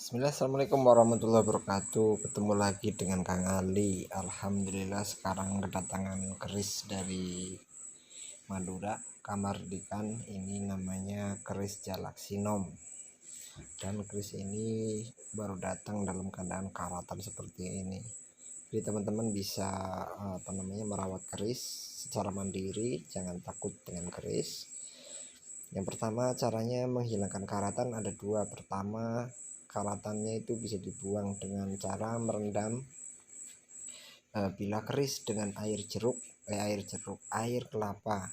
Bismillah, assalamualaikum warahmatullahi wabarakatuh. Ketemu lagi dengan Kang Ali. Alhamdulillah sekarang kedatangan keris dari Madura, Kamardikan. Ini namanya keris Galaxinom. Dan keris ini baru datang dalam keadaan karatan seperti ini. Jadi teman-teman bisa merawat keris secara mandiri, jangan takut dengan keris. Yang pertama, caranya menghilangkan karatan ada dua. Pertama, karatannya itu bisa dibuang dengan cara merendam bila keris dengan air kelapa.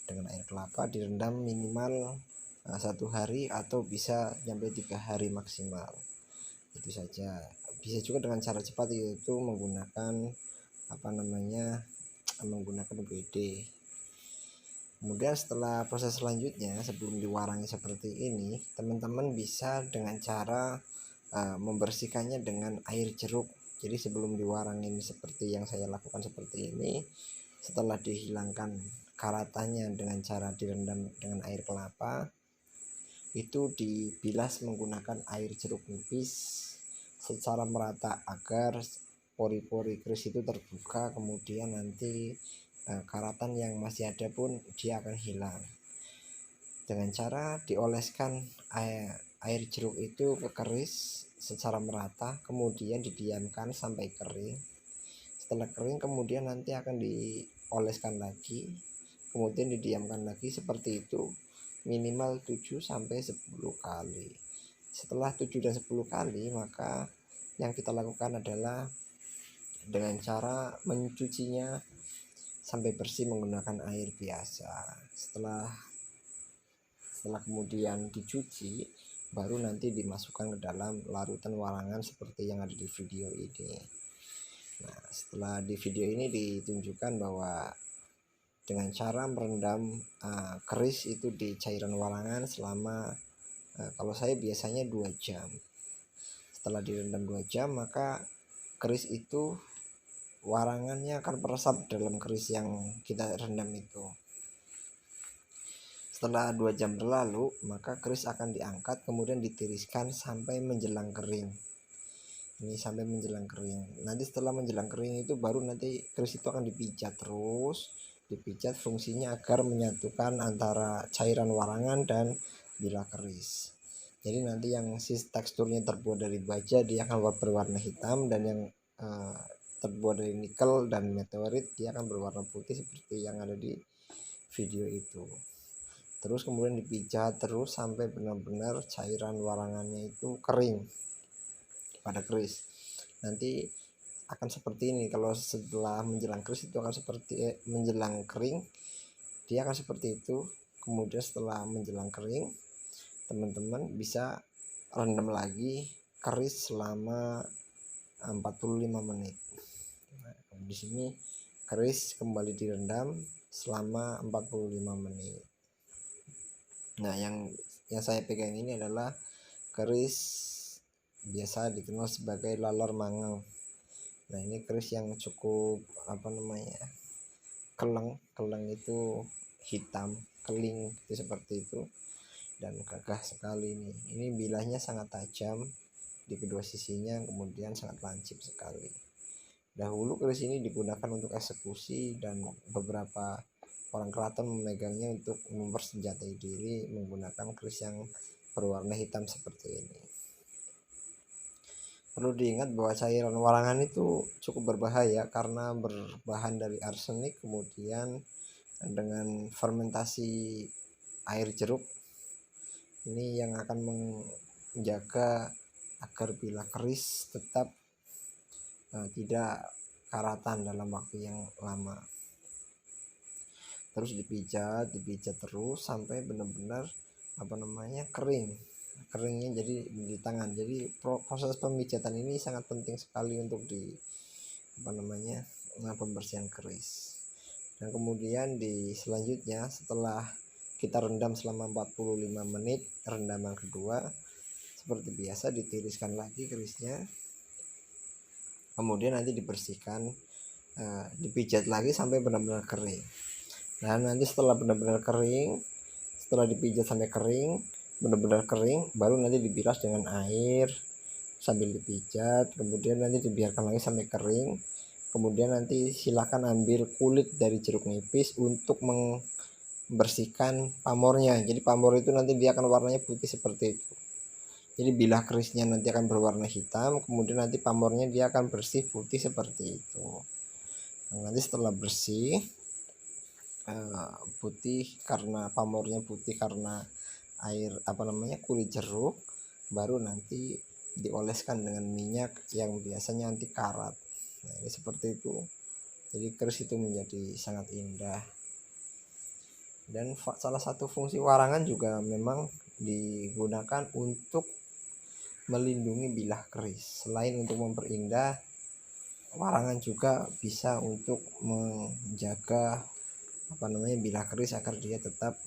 Dengan air kelapa direndam minimal 1 hari atau bisa sampai 3 hari maksimal. Itu saja. Bisa juga dengan cara cepat, yaitu menggunakan menggunakan UGD. Kemudian setelah proses selanjutnya, sebelum diwarangi seperti ini, teman-teman bisa dengan cara membersihkannya dengan air jeruk. Jadi sebelum diwarangin seperti yang saya lakukan seperti ini, setelah dihilangkan karatannya dengan cara direndam dengan air kelapa, itu dibilas menggunakan air jeruk nipis secara merata agar pori-pori keris itu terbuka. Kemudian nanti karatan yang masih ada pun dia akan hilang dengan cara dioleskan air jeruk itu ke keris secara merata, kemudian didiamkan sampai kering. Setelah kering kemudian nanti akan dioleskan lagi, kemudian didiamkan lagi seperti itu minimal 7-10 kali. Setelah 7 dan 10 kali, maka yang kita lakukan adalah dengan cara mencucinya sampai bersih menggunakan air biasa. Setelah kemudian dicuci, baru nanti dimasukkan ke dalam larutan warangan seperti yang ada di video ini. Nah, setelah di video ini ditunjukkan bahwa dengan cara merendam keris itu di cairan warangan selama kalau saya biasanya 2 jam. Setelah direndam 2 jam, maka keris itu warangannya akan meresap dalam keris yang kita rendam itu. Setelah 2 jam berlalu, maka keris akan diangkat kemudian ditiriskan sampai menjelang kering. Ini sampai menjelang kering. Nanti setelah menjelang kering itu baru nanti keris itu akan dipijat terus. Dipijat fungsinya agar menyatukan antara cairan warangan dan bilah keris. Jadi nanti yang teksturnya terbuat dari baja dia akan berwarna hitam, dan yang terbuat dari nikel dan meteorit dia akan berwarna putih seperti yang ada di video itu. Terus kemudian dipijat terus sampai benar-benar cairan warangannya itu kering pada keris. Nanti akan seperti ini. Kalau setelah menjelang keris itu akan seperti menjelang kering dia akan seperti itu. Kemudian setelah menjelang kering, teman-teman bisa rendam lagi keris selama 45 menit. Nah, di sini keris kembali direndam selama 45 menit. Nah, yang saya pegang ini adalah keris biasa dikenal sebagai lalor mangeng. Nah, ini keris yang cukup keleng itu hitam, keling itu seperti itu, dan gagah sekali ini. Ini bilahnya sangat tajam di kedua sisinya, kemudian sangat lancip sekali. Dahulu keris ini digunakan untuk eksekusi, dan beberapa orang keraton memegangnya untuk mempersenjatai diri menggunakan keris yang berwarna hitam seperti ini. Perlu diingat bahwa cairan warangan itu cukup berbahaya karena berbahan dari arsenik, kemudian dengan fermentasi air jeruk ini yang akan menjaga agar bilah keris tetap tidak karatan dalam waktu yang lama. Terus dipijat terus sampai benar-benar keringnya jadi di tangan. Jadi proses pemijatan ini sangat penting sekali untuk di pembersihan keris. Dan kemudian selanjutnya setelah kita rendam selama 45 menit, rendaman kedua seperti biasa ditiriskan lagi kerisnya, kemudian nanti dibersihkan, dipijat lagi sampai benar-benar kering. Nah, nanti setelah benar-benar kering, setelah dipijat sampai kering benar-benar kering, baru nanti dibilas dengan air sambil dipijat, kemudian nanti dibiarkan lagi sampai kering. Kemudian nanti silakan ambil kulit dari jeruk nipis untuk membersihkan pamornya. Jadi pamor itu nanti dia akan warnanya putih seperti itu. Jadi bilah kerisnya nanti akan berwarna hitam, kemudian nanti pamornya dia akan bersih putih seperti itu. Nah, nanti setelah bersih putih karena pamornya putih karena air kulit jeruk, baru nanti dioleskan dengan minyak yang biasanya anti karat. Nah, ini seperti itu. Jadi keris itu menjadi sangat indah. Dan salah satu fungsi warangan juga memang digunakan untuk melindungi bilah keris. Selain untuk memperindah, warangan juga bisa untuk menjaga bilah keris agar dia tetap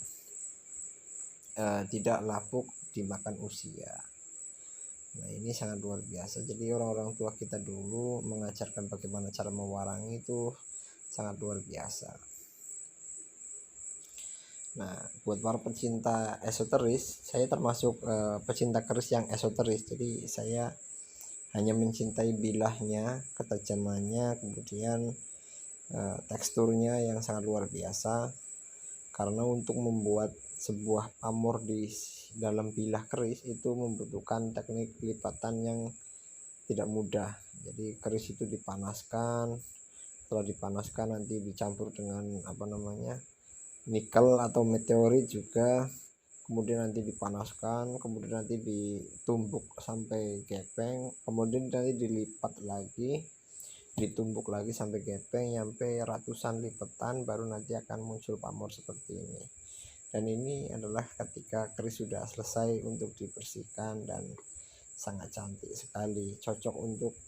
tidak lapuk dimakan usia. Nah, ini sangat luar biasa. Jadi orang-orang tua kita dulu mengajarkan bagaimana cara mewarangi itu sangat luar biasa. Nah, buat para pecinta esoteris, saya termasuk pecinta keris yang esoteris. Jadi saya hanya mencintai bilahnya, ketajamannya, kemudian teksturnya yang sangat luar biasa. Karena untuk membuat sebuah pamor di dalam bilah keris itu membutuhkan teknik lipatan yang tidak mudah. Jadi keris itu dipanaskan, setelah dipanaskan nanti dicampur dengan nikel atau meteorit juga, kemudian nanti dipanaskan, kemudian nanti ditumbuk sampai gepeng, kemudian nanti dilipat lagi, ditumbuk lagi sampai gepeng sampai ratusan lipatan, baru nanti akan muncul pamor seperti ini. Dan ini adalah ketika keris sudah selesai untuk dibersihkan dan sangat cantik sekali, cocok untuk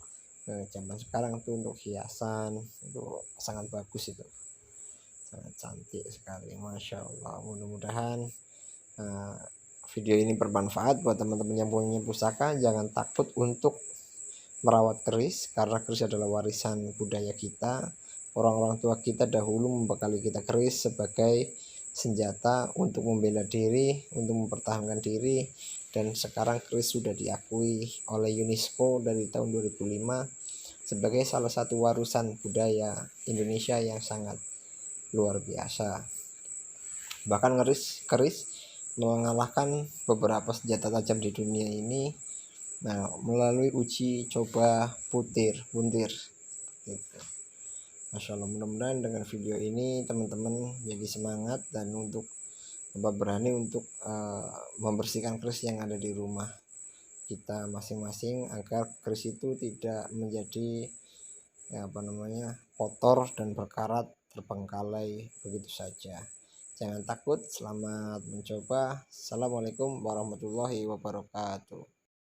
zaman sekarang tuh untuk hiasan, itu sangat bagus, itu sangat cantik sekali, Masya Allah. Mudah-mudahan video ini bermanfaat buat teman-teman yang punya pusaka. Jangan takut untuk merawat keris, karena keris adalah warisan budaya kita. Orang-orang tua kita dahulu membekali kita keris sebagai senjata untuk membela diri, untuk mempertahankan diri. Dan sekarang keris sudah diakui oleh UNESCO dari tahun 2005 sebagai salah satu warisan budaya Indonesia yang sangat luar biasa. Bahkan keris mengalahkan beberapa senjata tajam di dunia ini melalui uji coba puntir gitu. Masya Allah. Mudah-mudahan dengan video ini teman-teman jadi semangat dan untuk berani untuk membersihkan keris yang ada di rumah kita masing-masing, agar keris itu tidak menjadi kotor dan berkarat, terbengkalai begitu saja. Jangan takut, selamat mencoba. Assalamualaikum warahmatullahi wabarakatuh.